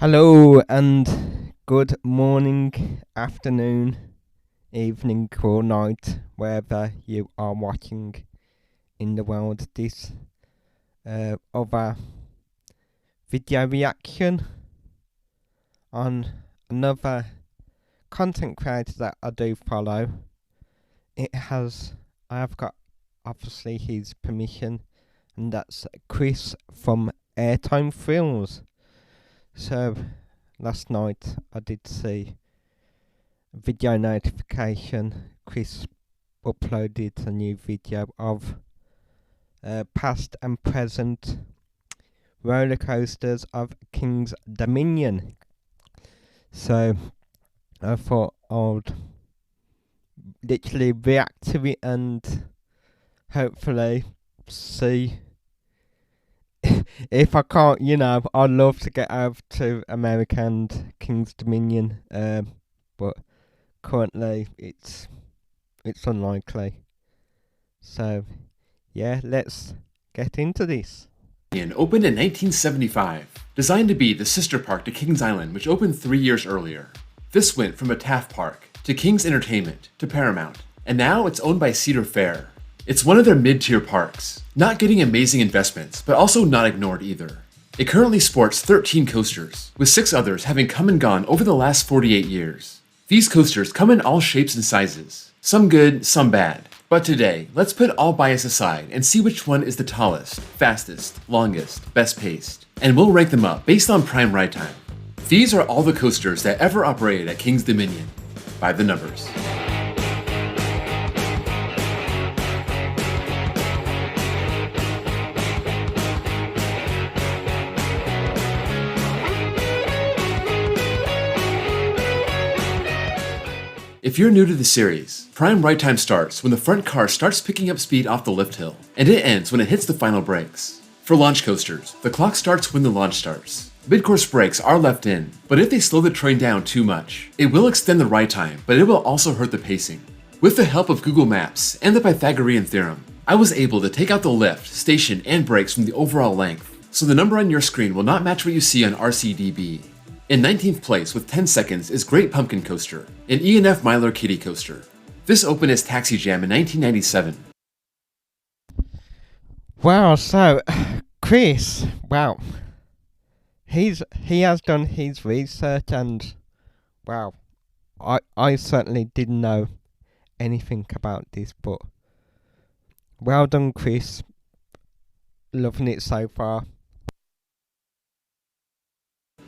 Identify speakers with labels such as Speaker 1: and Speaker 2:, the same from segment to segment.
Speaker 1: Hello and good morning, afternoon, evening or night, wherever you are watching in the world. This other video reaction on another content creator that I do follow. I have got obviously his permission, and that's Chris from Airtime Thrills. So last night I did see a video notification. Chris uploaded a new video of past and present roller coasters of Kings Dominion. So I thought I would literally react to it and hopefully see if I can't, I'd love to get over to America and King's Dominion, but currently it's unlikely. So, yeah, let's get into this.
Speaker 2: Opened in 1975, designed to be the sister park to Kings Island, which opened 3 years earlier. This went from a Taft Park to Kings Entertainment to Paramount, and now it's owned by Cedar Fair. It's one of their mid-tier parks, not getting amazing investments, but also not ignored either. It currently sports 13 coasters, with 6 others having come and gone over the last 48 years. These coasters come in all shapes and sizes, some good, some bad. But today, let's put all bias aside and see which one is the tallest, fastest, longest, best paced, and we'll rank them up based on prime ride time. These are all the coasters that ever operated at Kings Dominion, by the numbers. If you're new to the series, prime ride time starts when the front car starts picking up speed off the lift hill, and it ends when it hits the final brakes. For launch coasters, the clock starts when the launch starts. Mid-course brakes are left in, but if they slow the train down too much, it will extend the ride time, but it will also hurt the pacing. With the help of Google Maps and the Pythagorean theorem, I was able to take out the lift, station, and brakes from the overall length, so the number on your screen will not match what you see on RCDB. In 19th place with 10 seconds is Great Pumpkin Coaster, an E&F Miler Kiddie Coaster. This opened as Taxi Jam in 1997.
Speaker 1: Wow, so Chris, wow, he has done his research, and wow, I certainly didn't know anything about this, but well done, Chris. Loving it so far.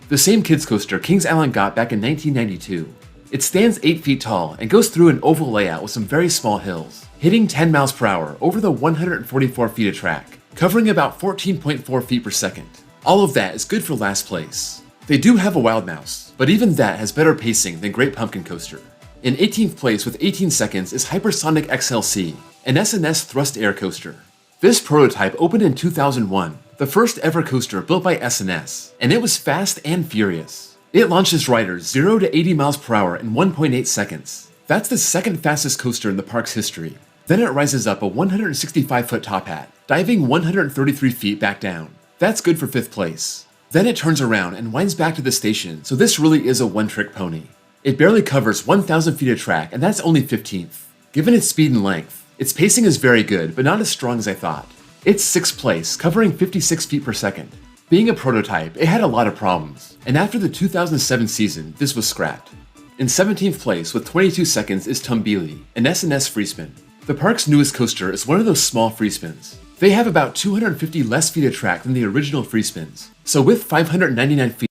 Speaker 2: The same kids coaster Kings Island got back in 1992. It stands 8 feet tall and goes through an oval layout with some very small hills, hitting 10 miles per hour over the 144 feet of track, covering about 14.4 feet per second. All of that is good for last place. They do have a Wild Mouse, but even that has better pacing than Great Pumpkin Coaster. In 18th place with 18 seconds is Hypersonic XLC, an S&S thrust air coaster. This prototype opened in 2001, the first ever coaster built by S&S, and it was fast and furious. It launches riders 0 to 80 miles per hour in 1.8 seconds. That's the second fastest coaster in the park's history. Then it rises up a 165-foot top hat, diving 133 feet back down. That's good for 5th place. Then it turns around and winds back to the station, so this really is a one-trick pony. It barely covers 1,000 feet of track, and that's only 15th. Given its speed and length, its pacing is very good, but not as strong as I thought. It's 6th place, covering 56 feet per second. Being a prototype, it had a lot of problems, and after the 2007 season, this was scrapped. In 17th place with 22 seconds is Tumbili, an S&S freespin. The park's newest coaster is one of those small freespins. They have about 250 less feet of track than the original freespins, so with 599 feet.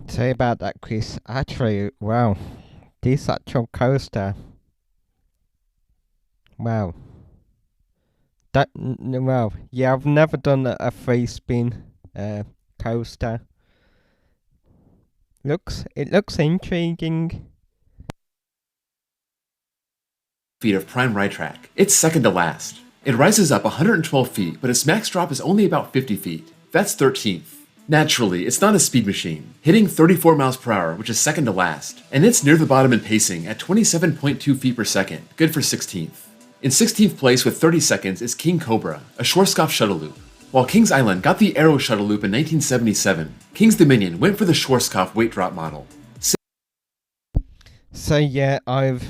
Speaker 1: Say about that, Chris. Actually, wow, this actual coaster. Wow. Well, yeah, I've never done a free spin coaster. It looks intriguing.
Speaker 2: Feet of prime ride track. It's second to last. It rises up 112 feet, but its max drop is only about 50 feet. That's 13th. Naturally, it's not a speed machine, hitting 34 miles per hour, which is second to last, and it's near the bottom in pacing at 27.2 feet per second, good for 16th. In 16th place with 30 seconds is King Cobra, a Schwarzkopf shuttle loop. While Kings Island got the Aero Shuttle Loop in 1977, Kings Dominion went for the Schwarzkopf weight drop model.
Speaker 1: So yeah, I've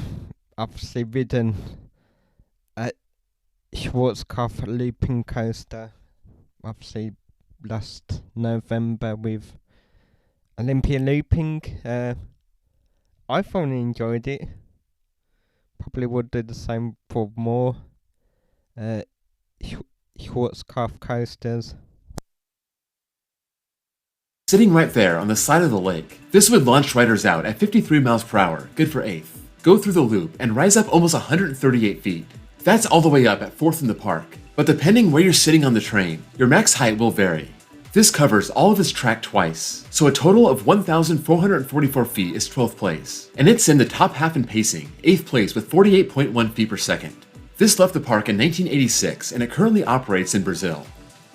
Speaker 1: obviously ridden a Schwarzkopf looping coaster, obviously last November with Olympia Looping. I thoroughly enjoyed it. Probably would do the same for more Schwarzkopf coasters.
Speaker 2: Sitting right there on the side of the lake, this would launch riders out at 53 miles per hour, good for 8th, go through the loop, and rise up almost 138 feet. That's all the way up at 4th in the park, but depending where you're sitting on the train, your max height will vary. This covers all of its track twice, so a total of 1,444 feet is 12th place, and it's in the top half in pacing, 8th place with 48.1 feet per second. This left the park in 1986, and it currently operates in Brazil.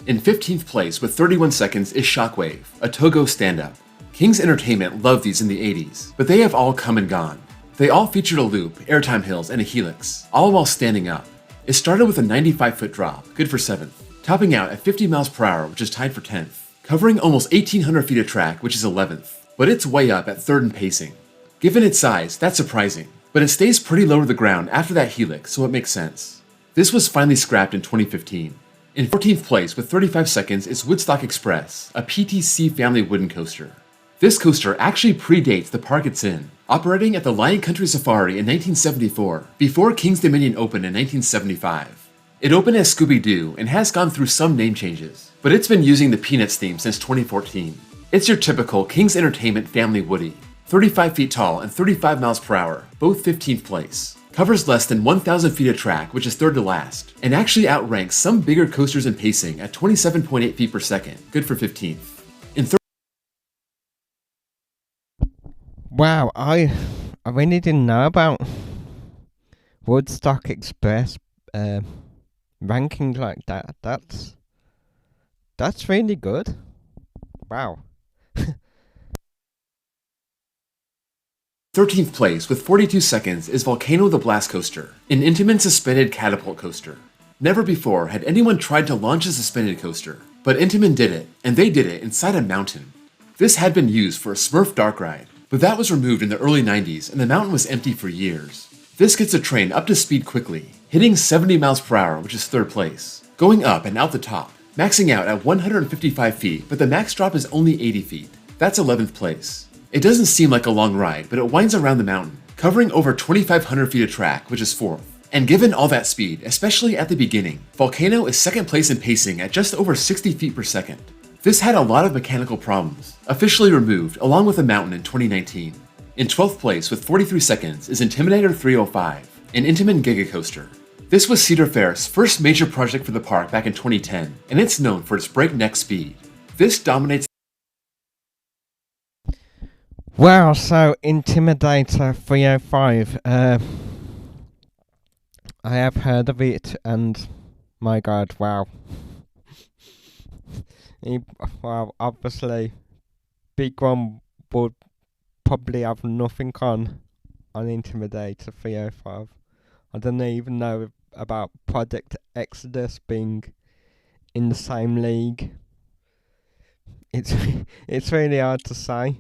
Speaker 2: In 15th place with 31 seconds is Shockwave, a Togo stand-up. Kings Entertainment loved these in the 80s, but they have all come and gone. They all featured a loop, airtime hills, and a helix, all while standing up. It started with a 95-foot drop, good for 7th, topping out at 50 miles per hour, which is tied for 10th, covering almost 1,800 feet of track, which is 11th, but it's way up at 3rd in pacing. Given its size, that's surprising, but it stays pretty low to the ground after that helix, so it makes sense. This was finally scrapped in 2015. In 14th place with 35 seconds is Woodstock Express, a PTC family wooden coaster. This coaster actually predates the park it's in, operating at the Lion Country Safari in 1974, before Kings Dominion opened in 1975. It opened as Scooby-Doo and has gone through some name changes, but it's been using the Peanuts theme since 2014. It's your typical Kings Entertainment family Woody, 35 feet tall and 35 miles per hour, both 15th place. Covers less than 1,000 feet of track, which is 3rd to last, and actually outranks some bigger coasters in pacing at 27.8 feet per second, good for 15th.
Speaker 1: Wow, I really didn't know about Woodstock Express ranking like that. That's really good. Wow.
Speaker 2: 13th place with 42 seconds is Volcano the Blast Coaster, an Intamin suspended catapult coaster. Never before had anyone tried to launch a suspended coaster, but Intamin did it, and they did it inside a mountain. This had been used for a Smurf dark ride, but that was removed in the early 90s and the mountain was empty for years. This gets a train up to speed quickly, hitting 70 miles per hour, which is 3rd place, going up and out the top, maxing out at 155 feet, but the max drop is only 80 feet. That's 11th place. It doesn't seem like a long ride, but it winds around the mountain, covering over 2,500 feet of track, which is 4th. And given all that speed, especially at the beginning, Volcano is 2nd place in pacing at just over 60 feet per second. This had a lot of mechanical problems, officially removed along with the mountain in 2019. In 12th place with 43 seconds is Intimidator 305, an Intamin Giga Coaster. This was Cedar Fair's first major project for the park back in 2010, and it's known for its breakneck speed. This dominates.
Speaker 1: Wow, so Intimidator 305, I have heard of it, and my god, wow. Well, obviously, Big One would probably have nothing on Intimidator 305. I don't even know about Project Exodus being in the same league. It's really hard to say.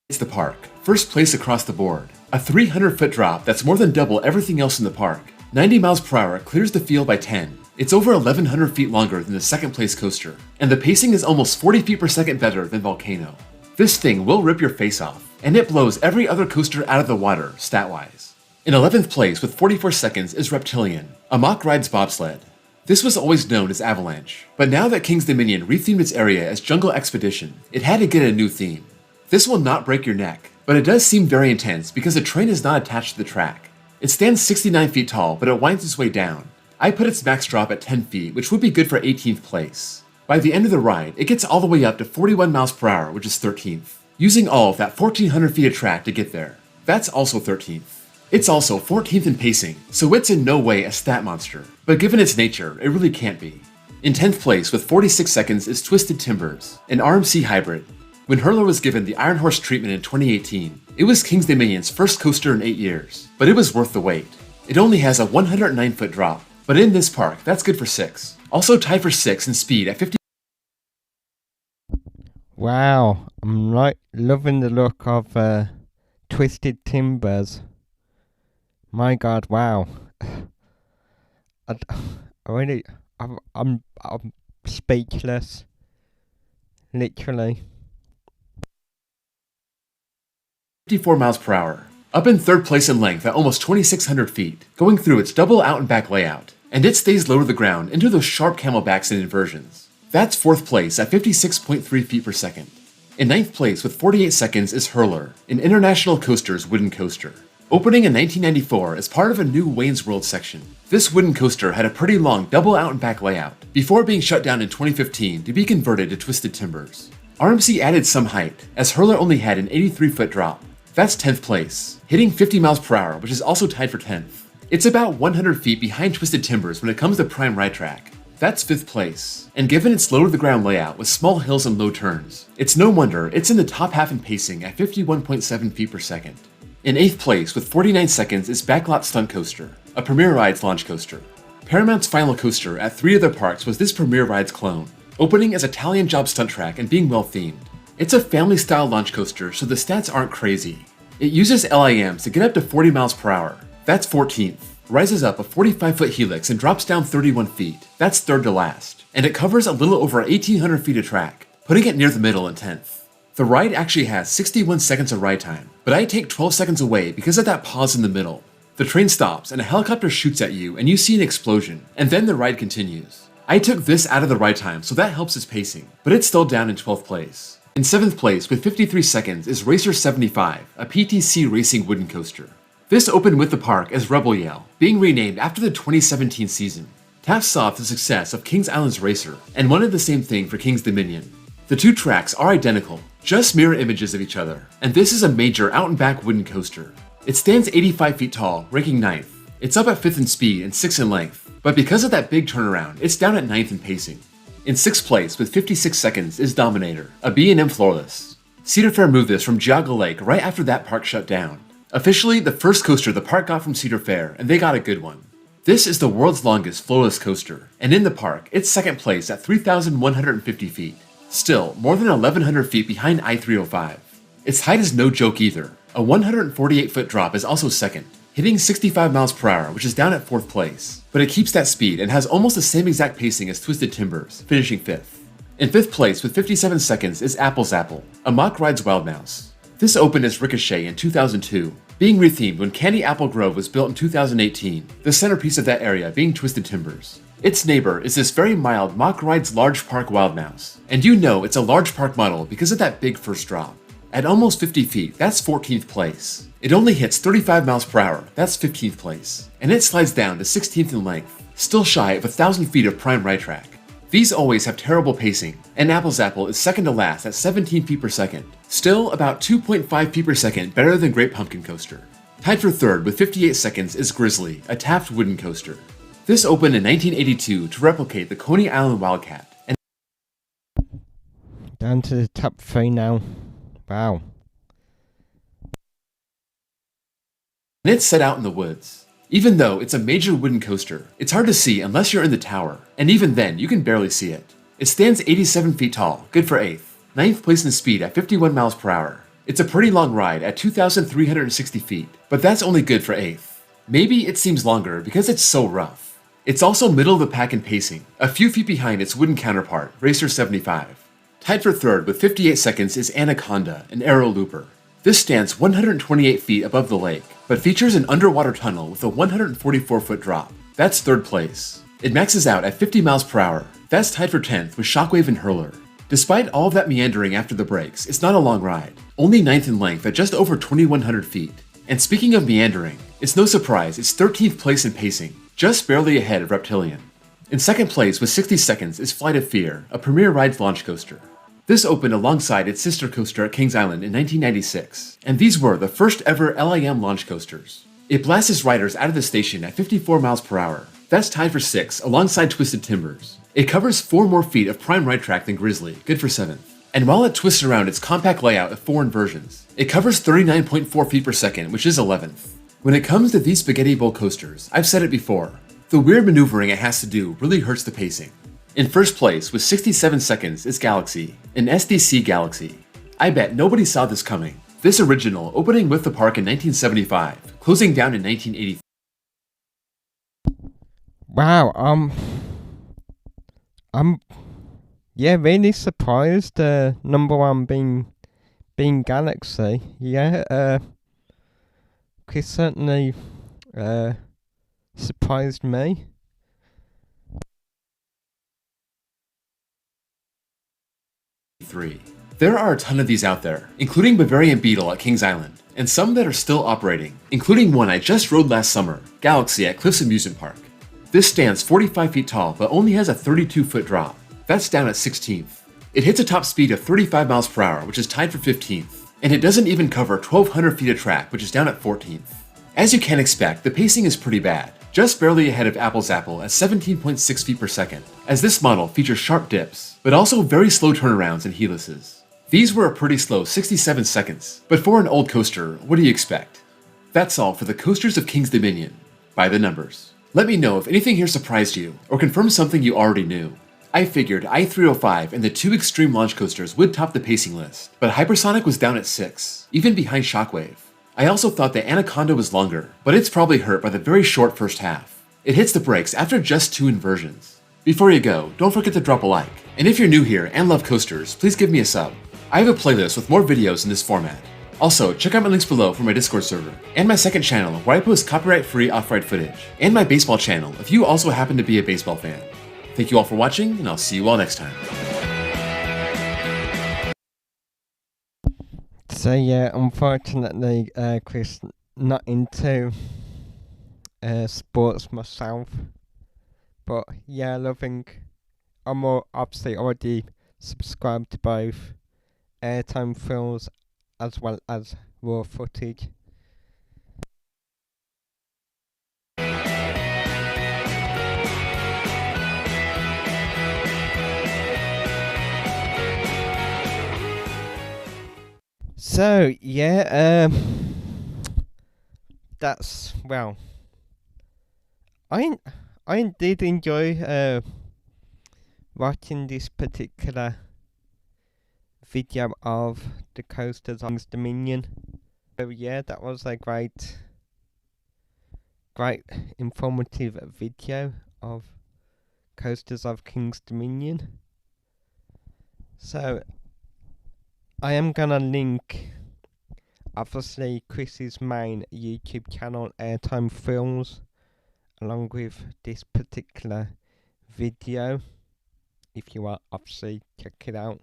Speaker 2: It's the park. First place across the board. A 300-foot drop that's more than double everything else in the park. 90 miles per hour clears the field by 10. It's over 1,100 feet longer than the 2nd place coaster, and the pacing is almost 40 feet per second better than Volcano. This thing will rip your face off, and it blows every other coaster out of the water, stat-wise. In 11th place with 44 seconds is Reptilian, a mock rides bobsled. This was always known as Avalanche, but now that Kings Dominion rethemed its area as Jungle Expedition, it had to get a new theme. This will not break your neck, but it does seem very intense because the train is not attached to the track. It stands 69 feet tall, but it winds its way down. I put its max drop at 10 feet, which would be good for 18th place. By the end of the ride, it gets all the way up to 41 miles per hour, which is 13th, using all of that 1,400 feet of track to get there. That's also 13th. It's also 14th in pacing, so it's in no way a stat monster, but given its nature, it really can't be. In 10th place with 46 seconds is Twisted Timbers, an RMC hybrid. When Hurler was given the Iron Horse treatment in 2018, it was Kings Dominion's first coaster in 8 years, but it was worth the wait. It only has a 109-foot drop, But in this park, that's good for 6. Also tied for 6 in speed at 50.
Speaker 1: Wow, I'm loving the look of Twisted Timbers. My God, wow. I really, I'm speechless. Literally.
Speaker 2: 54 miles per hour. Up in 3rd place in length at almost 2,600 feet, going through its double out and back layout, and it stays low to the ground into those sharp camelbacks and inversions. That's 4th place at 56.3 feet per second. In 9th place with 48 seconds is Hurler, an International Coasters wooden coaster. Opening in 1994 as part of a new Wayne's World section, this wooden coaster had a pretty long double out and back layout before being shut down in 2015 to be converted to Twisted Timbers. RMC added some height, as Hurler only had an 83-foot drop. That's 10th place, hitting 50 miles per hour, which is also tied for 10th. It's about 100 feet behind Twisted Timbers when it comes to prime ride track. That's 5th place, and given its low-to-the-ground layout with small hills and low turns, it's no wonder it's in the top half in pacing at 51.7 feet per second. In 8th place with 49 seconds is Backlot Stunt Coaster, a Premier Rides launch coaster. Paramount's final coaster at 3 of their parks was this Premier Rides clone, opening as Italian job stunt track and being well-themed. It's a family-style launch coaster, so the stats aren't crazy. It uses LIMs to get up to 40 miles per hour. That's 14th. Rises up a 45-foot helix and drops down 31 feet. That's 3rd to last. And it covers a little over 1,800 feet of track, putting it near the middle in 10th. The ride actually has 61 seconds of ride time, but I take 12 seconds away because of that pause in the middle. The train stops and a helicopter shoots at you and you see an explosion, and then the ride continues. I took this out of the ride time, so that helps its pacing, but it's still down in 12th place. In 7th place with 53 seconds is Racer 75, a PTC racing wooden coaster. This opened with the park as Rebel Yell, being renamed after the 2017 season. Taft saw the success of Kings Island's Racer and wanted the same thing for Kings Dominion. The two tracks are identical, just mirror images of each other, and this is a major out and back wooden coaster. It stands 85 feet tall, ranking 9th. It's up at 5th in speed and 6th in length, but because of that big turnaround, it's down at 9th in pacing. In 6th place with 56 seconds is Dominator, a B&M floorless. Cedar Fair moved this from Geauga Lake right after that park shut down. Officially, the first coaster the park got from Cedar Fair, and they got a good one. This is the world's longest floorless coaster, and in the park, it's 2nd place at 3,150 feet. Still, more than 1,100 feet behind I-305. Its height is no joke either. A 148-foot drop is also 2nd, hitting 65 miles per hour, which is down at 4th place. But it keeps that speed and has almost the same exact pacing as Twisted Timbers, finishing 5th. In 5th place with 57 seconds is Apple's Apple, a Mock Rides Wild Mouse. This opened as Ricochet in 2002, being rethemed when Candy Apple Grove was built in 2018, the centerpiece of that area being Twisted Timbers. Its neighbor is this very mild Mock Rides Large Park Wild Mouse, and you know it's a large park model because of that big first drop. At almost 50 feet, that's 14th place. It only hits 35 miles per hour, that's 15th place, and it slides down to 16th in length, still shy of 1,000 feet of prime ride track. These always have terrible pacing, and Apple's Apple is 2nd to last at 17 feet per second, still about 2.5 feet per second better than Great Pumpkin Coaster. Tied for 3rd with 58 seconds is Grizzly, a Taft wooden coaster. This opened in 1982 to replicate the Coney Island Wildcat, and
Speaker 1: Down to the top 3 now. Wow.
Speaker 2: it's set out in the woods. Even though it's a major wooden coaster, it's hard to see unless you're in the tower, and even then you can barely see it. It stands 87 feet tall, good for 8th, 9th place in speed at 51 miles per hour. It's a pretty long ride at 2,360 feet, but that's only good for 8th. Maybe it seems longer because it's so rough. It's also middle of the pack in pacing, a few feet behind its wooden counterpart, Racer 75. Tied for 3rd with 58 seconds is Anaconda, an aero looper. This stands 128 feet above the lake, but features an underwater tunnel with a 144-foot drop. That's 3rd place. It maxes out at 50 miles per hour. That's tied for 10th with Shockwave and Hurler. Despite all of that meandering after the brakes, it's not a long ride, only 9th in length at just over 2,100 feet. And speaking of meandering, it's no surprise it's 13th place in pacing, just barely ahead of Reptilian. In 2nd place with 60 seconds is Flight of Fear, a Premier Rides launch coaster. This opened alongside its sister coaster at Kings Island in 1996, and these were the first ever LIM launch coasters. It blasts its riders out of the station at 54 miles per hour. That's tied for 6th alongside Twisted Timbers. It covers 4 more feet of prime ride track than Grizzly, good for 7th. And while it twists around its compact layout of 4 inversions, it covers 39.4 feet per second, which is 11th. When it comes to these spaghetti bowl coasters, I've said it before, The weird maneuvering it has to do really hurts the pacing. In first place, with 67 seconds, is Galaxy, an SDC Galaxy. I bet nobody saw this coming. This original opening with the park in 1975, closing down in 1983.
Speaker 1: Wow, I'm really surprised. Number one being Galaxy. Yeah, Chris certainly surprised me.
Speaker 2: There are a ton of these out there, including Bavarian Beetle at Kings Island, and some that are still operating, including one I just rode last summer, Galaxy at Cliffs Amusement Park. This stands 45 feet tall but only has a 32-foot drop. That's down at 16th. It hits a top speed of 35 miles per hour, which is tied for 15th, and it doesn't even cover 1,200 feet of track, which is down at 14th. As you can expect, the pacing is pretty bad, just barely ahead of Apple's Apple at 17.6 feet per second, as this model features sharp dips, but also very slow turnarounds and helices. These were a pretty slow 67 seconds, but for an old coaster, what do you expect? That's all for the Coasters of Kings Dominion, by the numbers. Let me know if anything here surprised you, or confirmed something you already knew. I figured i305 and the two extreme launch coasters would top the pacing list, but Hypersonic was down at 6, even behind Shockwave. I also thought that Anaconda was longer, but it's probably hurt by the very short first half. It hits the brakes after just 2 inversions. Before you go, don't forget to drop a like, and if you're new here and love coasters, please give me a sub. I have a playlist with more videos in this format. Also, check out my links below for my Discord server, and my second channel where I post copyright-free off-ride footage, and my baseball channel if you also happen to be a baseball fan. Thank you all for watching, and I'll see you all next time.
Speaker 1: So yeah, unfortunately, Chris, not into sports myself, but yeah, I'm obviously already subscribed to both Airtime Thrills as well as Raw Footage. So yeah, that's well. I did enjoy watching this particular video of the Coasters of Kings Dominion. So yeah, that was a great informative video of Coasters of Kings Dominion. So I am gonna link obviously Chris's main YouTube channel, Airtime Thrills, along with this particular video, if you want, obviously check it out.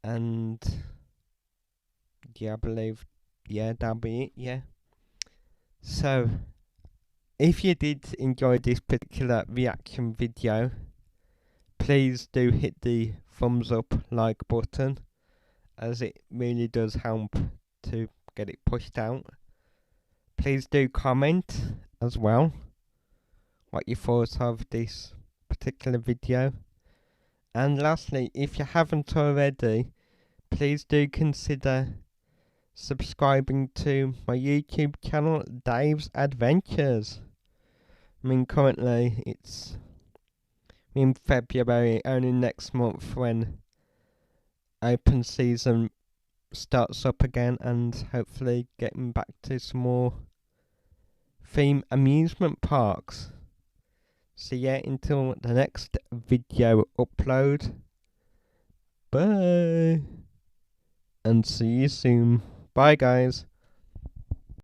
Speaker 1: And yeah, I believe, yeah, that'll be it, yeah. So if you did enjoy this particular reaction video, please do hit the thumbs up like button, as it really does help to get it pushed out. Please do comment as well what you thought of this particular video. And lastly, if you haven't already, please do consider subscribing to my YouTube channel, Dave's Adventures. I mean, currently it's in February, only next month when open season starts up again, and hopefully getting back to some more theme amusement parks. So yeah, until the next video upload, bye, and see you soon. Bye guys.